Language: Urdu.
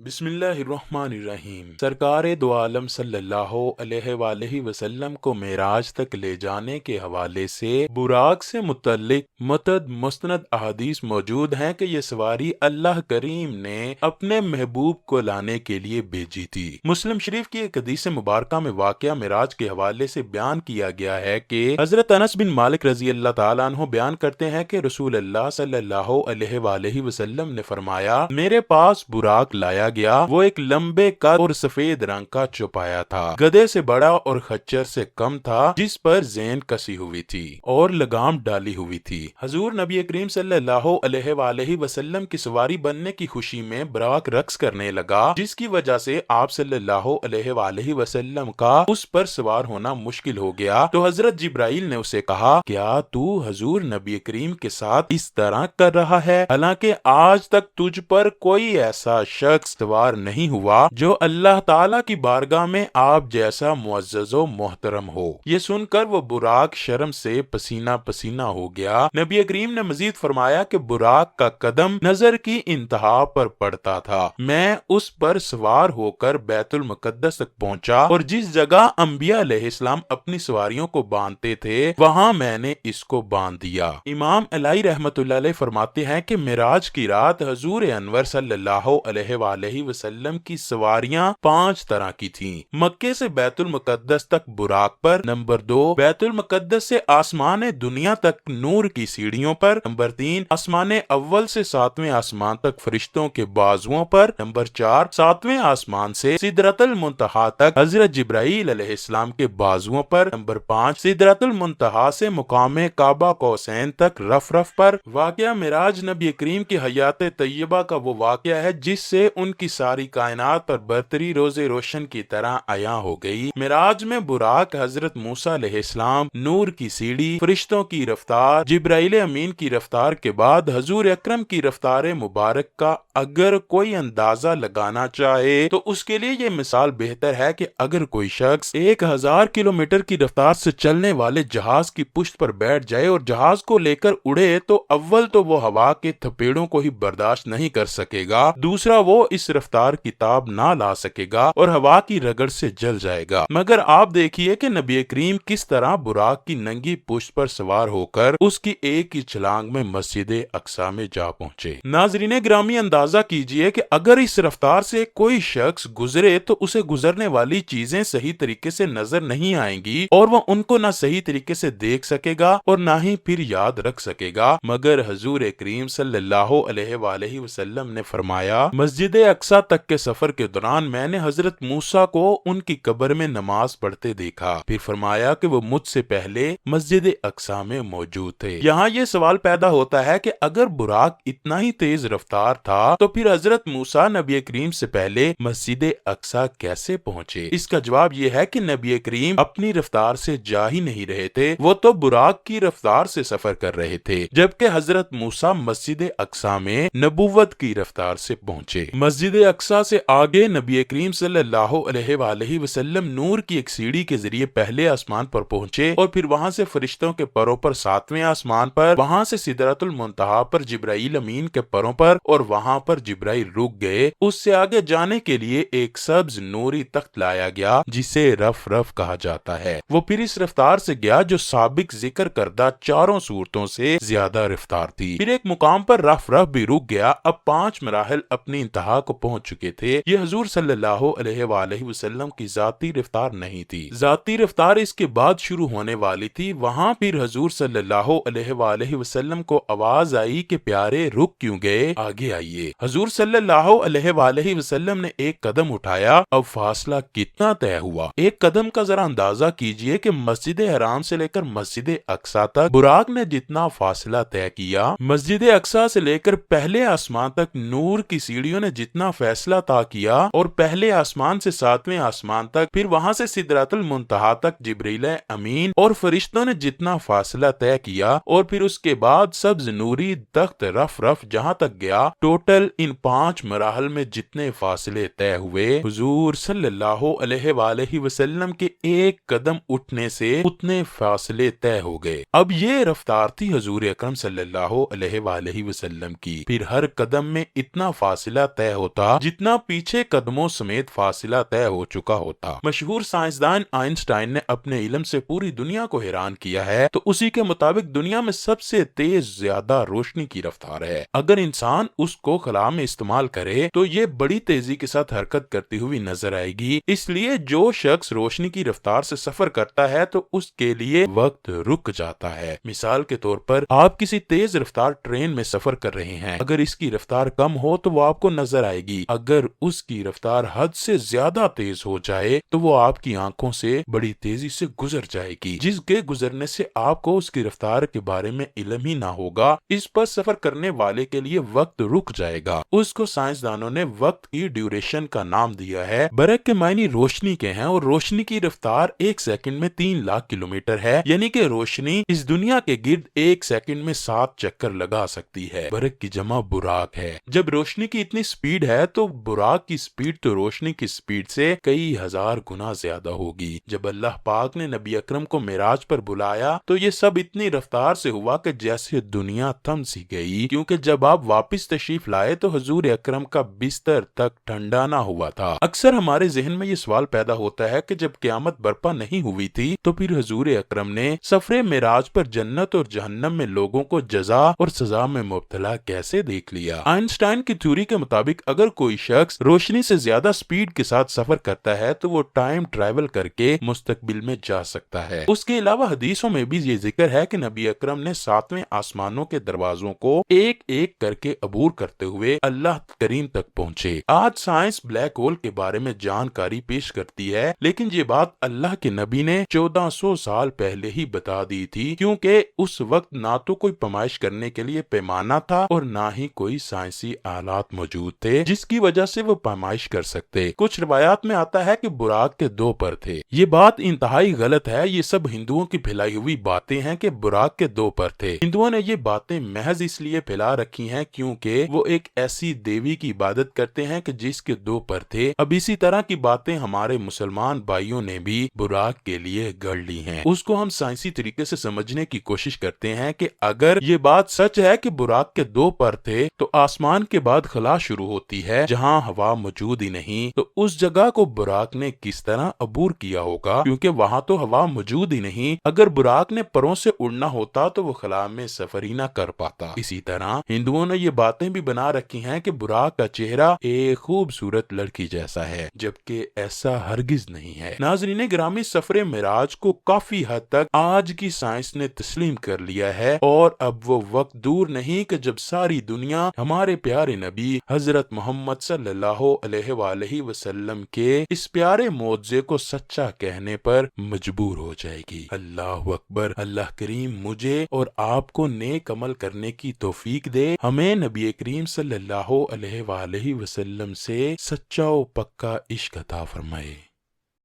بسم اللہ الرحمن الرحیم۔ سرکار دو عالم صلی اللہ علیہ وآلہ وسلم کو معراج تک لے جانے کے حوالے سے براق سے متعلق مستند احادیث موجود ہیں کہ یہ سواری اللہ کریم نے اپنے محبوب کو لانے کے لیے بھیجی تھی۔ مسلم شریف کی ایک حدیث مبارکہ میں واقعہ معراج کے حوالے سے بیان کیا گیا ہے کہ حضرت انس بن مالک رضی اللہ تعالیٰ عنہ بیان کرتے ہیں کہ رسول اللہ صلی اللہ علیہ وآلہ وسلم نے فرمایا، میرے پاس براق لایا گیا، وہ ایک لمبے قد اور سفید رنگ کا چوپایا تھا، گدھے سے بڑا اور خچر سے کم تھا، جس پر زین کسی ہوئی تھی اور لگام ڈالی ہوئی تھی۔ حضور نبی کریم صلی اللہ علیہ وآلہ وسلم کی سواری بننے کی خوشی میں براق رقص کرنے لگا، جس کی وجہ سے آپ صلی اللہ علیہ وآلہ وسلم کا اس پر سوار ہونا مشکل ہو گیا۔ تو حضرت جبرائیل نے اسے کہا، کیا تو حضور نبی کریم کے ساتھ اس طرح کر رہا ہے؟ حالانکہ آج تک تجھ پر کوئی ایسا شخص سوار نہیں ہوا جو اللہ تعالیٰ کی بارگاہ میں آپ جیسا معزز و محترم ہو۔ یہ سن کر وہ براق شرم سے پسینہ پسینہ ہو گیا۔ نبی کریم نے مزید فرمایا کہ براق کا قدم نظر کی انتہا پر پڑتا تھا۔ میں اس پر سوار ہو کر بیت المقدس تک پہنچا اور جس جگہ انبیاء علیہ السلام اپنی سواریوں کو باندھتے تھے وہاں میں نے اس کو باندھ دیا۔ امام الہی رحمت اللہ علیہ فرماتے ہیں کہ معراج کی رات حضور انور صلی اللہ علیہ وآلہ وسلم کی سواریاں 5 طرح کی تھیں۔ مکے سے بیت المقدس تک براق پر، نمبر 2 بیت المقدس سے آسمان دنیا تک نور کی سیڑھیوں پر، نمبر 3 آسمان اول سے 7ویں آسمان تک فرشتوں کے بازوؤں پر، نمبر 4 7ویں آسمان سے سدرۃ المنتہا تک حضرت جبرائیل علیہ السلام کے بازوؤں پر، نمبر 5 سدرۃ المنتہا سے مقام کعبہ قوسین تک رف رف پر۔ واقعہ معراج نبی کریم کی حیات طیبہ کا وہ واقعہ ہے جس سے ان کی ساری کائنات پر برتری روز روشن کی طرح عیاں ہو گئی۔ معراج میں براق حضرت موسیٰ علیہ السلام، نور کی سیڑھی، فرشتوں کی رفتار، جبرائیل امین کی رفتار کے بعد حضور اکرم کی رفتار مبارک کا اگر کوئی اندازہ لگانا چاہے تو اس کے لیے یہ مثال بہتر ہے کہ اگر کوئی شخص 1000 کلومیٹر کی رفتار سے چلنے والے جہاز کی پشت پر بیٹھ جائے اور جہاز کو لے کر اڑے تو اول تو وہ ہوا کے تھپیڑوں کو ہی برداشت نہیں کر سکے گا، دوسرا وہ اس رفتار کی تاب نہ لا سکے گا اور ہوا کی رگڑ سے جل جائے گا۔ مگر آپ دیکھیے کہ نبی کریم کس طرح براق کی ننگی پشت پر سوار ہو کر اس کی ایک ہی چھلانگ میں مسجد اقصی میں جا پہنچے۔ ناظرین گرامی، اندازہ کیجئے کہ اگر اس رفتار سے کوئی شخص گزرے تو اسے گزرنے والی چیزیں صحیح طریقے سے نظر نہیں آئیں گی اور وہ ان کو نہ صحیح طریقے سے دیکھ سکے گا اور نہ ہی پھر یاد رکھ سکے گا۔ مگر حضور کریم صلی اللہ علیہ وآلہ وسلم نے فرمایا، مسجد اقصی تک کے سفر کے دوران میں نے حضرت موسیٰ کو ان کی قبر میں نماز پڑھتے دیکھا، پھر فرمایا کہ وہ مجھ سے پہلے مسجد اقصی میں موجود تھے۔ یہاں یہ سوال پیدا ہوتا ہے کہ اگر براق اتنا ہی تیز رفتار تھا تو پھر حضرت موسیٰ نبی کریم سے پہلے مسجد اقصی کیسے پہنچے؟ اس کا جواب یہ ہے کہ نبی کریم اپنی رفتار سے جا ہی نہیں رہے تھے، وہ تو براق کی رفتار سے سفر کر رہے تھے، جبکہ حضرت موسیٰ مسجد اقصی میں نبوت کی رفتار سے پہنچے۔ مسجد اقصی سے آگے نبی کریم صلی اللہ علیہ وآلہ وسلم نور کی ایک سیڑھی کے ذریعے پہلے آسمان پر پہنچے اور پھر وہاں سے فرشتوں کے پروں پر 7ویں آسمان پر، وہاں سے سدرۃ المنتہا پر جبرائیل امین کے پروں پر، اور وہاں پر جبرائیل رک گئے۔ اس سے آگے جانے کے لیے ایک سبز نوری تخت لایا گیا جسے رف رف کہا جاتا ہے۔ وہ پھر اس رفتار سے گیا جو سابق ذکر کردہ 4 صورتوں سے زیادہ رفتار تھی۔ پھر ایک مقام پر رف رف بھی رک گیا۔ اب 5 مراحل اپنی انتہا کو پہنچ چکے تھے۔ یہ حضور صلی اللہ علیہ وآلہ وسلم کی ذاتی رفتار نہیں تھی، ذاتی رفتار اس کے بعد شروع ہونے والی تھی۔ وہاں پھر حضور صلی اللہ علیہ وآلہ وسلم کو آواز آئی کہ پیارے رک کیوں گئے، آگے آئیے۔ حضور صلی اللہ علیہ وآلہ وسلم نے ایک قدم اٹھایا۔ اب فاصلہ کتنا طے ہوا؟ ایک قدم کا ذرا اندازہ کیجئے کہ مسجد حرام سے لے کر مسجد اقصی تک براق نے جتنا فاصلہ طے کیا، مسجد اقصی سے لے کر پہلے آسمان تک نور کی سیڑھیوں نے جتنا فاصلہ طے کیا، اور پہلے آسمان سے 7ویں آسمان تک، پھر وہاں سے سدرۃ المنتہا تک جبرائیل امین اور فرشتوں نے جتنا فاصلہ طے کیا، اور پھر اس کے بعد سبز نوری تخت رف رف جہاں تک گیا، ٹوٹل ان 5 مراحل میں جتنے فاصلے طے ہوئے، حضور صلی اللہ علیہ وآلہ وسلم کے ایک قدم اٹھنے سے اتنے فاصلے طے ہو گئے۔ اب یہ رفتار تھی حضور اکرم صلی اللہ علیہ وآلہ وسلم کی۔ پھر ہر قدم میں اتنا فاصلہ طے ہوتا ہوتا جتنا پیچھے قدموں سمیت فاصلہ طے ہو چکا ہوتا۔ مشہور سائنسدان آئنسٹائن نے اپنے علم سے پوری دنیا کو حیران کیا ہے، تو اسی کے مطابق دنیا میں سب سے تیز زیادہ روشنی کی رفتار ہے۔ اگر انسان اس کو خلا میں استعمال کرے تو یہ بڑی تیزی کے ساتھ حرکت کرتی ہوئی نظر آئے گی۔ اس لیے جو شخص روشنی کی رفتار سے سفر کرتا ہے تو اس کے لیے وقت رک جاتا ہے۔ مثال کے طور پر آپ کسی تیز رفتار ٹرین میں سفر کر رہے ہیں، اگر اس کی رفتار کم ہو تو وہ آپ کو نظر آئے گی، اگر اس کی رفتار حد سے زیادہ تیز ہو جائے تو وہ آپ کی آنکھوں سے بڑی تیزی سے گزر جائے گی، جس کے گزرنے سے آپ کو اس کی رفتار کے بارے میں علم ہی نہ ہوگا۔ اس پر سفر کرنے والے کے لیے وقت رک جائے گا۔ اس کو سائنسدانوں نے وقت کی ڈیوریشن کا نام دیا ہے۔ برق کے معنی روشنی کے ہیں اور روشنی کی رفتار 1 سیکنڈ میں 3 لاکھ کلومیٹر ہے، یعنی کہ روشنی اس دنیا کے گرد 1 سیکنڈ میں 7 چکر لگا سکتی ہے۔ برق کی جمع براق ہے۔ جب روشنی کی اتنی سپیڈ ہے تو براق کی سپیڈ تو روشنی کی سپیڈ سے کئی ہزار گنا زیادہ ہوگی۔ جب اللہ پاک نے نبی اکرم کو معراج پر بلایا تو یہ سب اتنی رفتار سے ہوا کہ جیسے دنیا تھم سی گئی، کیونکہ جب آپ واپس تشریف لائے تو حضور اکرم کا بستر تک ٹھنڈا نہ ہوا تھا۔ اکثر ہمارے ذہن میں یہ سوال پیدا ہوتا ہے کہ جب قیامت برپا نہیں ہوئی تھی تو پھر حضور اکرم نے سفر معراج پر جنت اور جہنم میں لوگوں کو جزا اور سزا میں مبتلا کیسے دیکھ لیا؟ آئنسٹائن کی تھیوری کے مطابق اگر کوئی شخص روشنی سے زیادہ سپیڈ کے ساتھ سفر کرتا ہے تو وہ ٹائم ٹریول کر کے مستقبل میں جا سکتا ہے۔ اس کے علاوہ حدیثوں میں بھی یہ ذکر ہے کہ نبی اکرم نے 7ویں آسمانوں کے دروازوں کو ایک ایک کر کے عبور کرتے ہوئے اللہ کریم تک پہنچے۔ آج سائنس بلیک ہول کے بارے میں جانکاری پیش کرتی ہے، لیکن یہ بات اللہ کے نبی نے 1400 سال پہلے ہی بتا دی تھی، کیونکہ اس وقت نہ تو کوئی پیمائش کرنے کے لیے پیمانہ تھا اور نہ ہی کوئی سائنسی آلات موجود تھے جس کی وجہ سے وہ پیمائش کر سکتے۔ کچھ روایات میں آتا ہے کہ براق کے 2 پر تھے۔ یہ بات انتہائی غلط ہے۔ یہ سب ہندوؤں کی پھیلائی ہوئی باتیں ہیں کہ براق کے 2 پر تھے۔ ہندوؤں نے یہ باتیں محض اس لیے پھیلا رکھی ہیں کیونکہ وہ ایک ایسی دیوی کی عبادت کرتے ہیں کہ جس کے 2 پر تھے۔ اب اسی طرح کی باتیں ہمارے مسلمان بھائیوں نے بھی براق کے لیے گڑ لی ہیں۔ اس کو ہم سائنسی طریقے سے سمجھنے کی کوشش کرتے ہیں کہ اگر یہ بات سچ ہے کہ براق کے 2 پر تھے تو آسمان کے بعد خلا شروع ہوتی ہے جہاں ہوا موجود ہی نہیں، تو اس جگہ کو براق نے کس طرح عبور کیا ہوگا، کیونکہ وہاں تو ہوا موجود ہی نہیں۔ اگر براق نے پروں سے اڑنا ہوتا تو وہ خلا میں سفر ہی نہ کر پاتا۔ اسی طرح ہندوؤں نے یہ باتیں بھی بنا رکھی ہیں کہ براق کا چہرہ ایک خوبصورت لڑکی جیسا ہے، جبکہ ایسا ہرگز نہیں ہے۔ ناظرین گرامی، سفر معراج کو کافی حد تک آج کی سائنس نے تسلیم کر لیا ہے، اور اب وہ وقت دور نہیں کہ جب ساری دنیا ہمارے پیارے نبی حضرت محمد صلی اللہ علیہ وآلہ وسلم کے اس پیارے معجزے کو سچا کہنے پر مجبور ہو جائے گی۔ اللہ اکبر۔ اللہ کریم مجھے اور آپ کو نیک عمل کرنے کی توفیق دے، ہمیں نبی کریم صلی اللہ علیہ وآلہ وسلم سے سچا و پکا عشق عطا فرمائے۔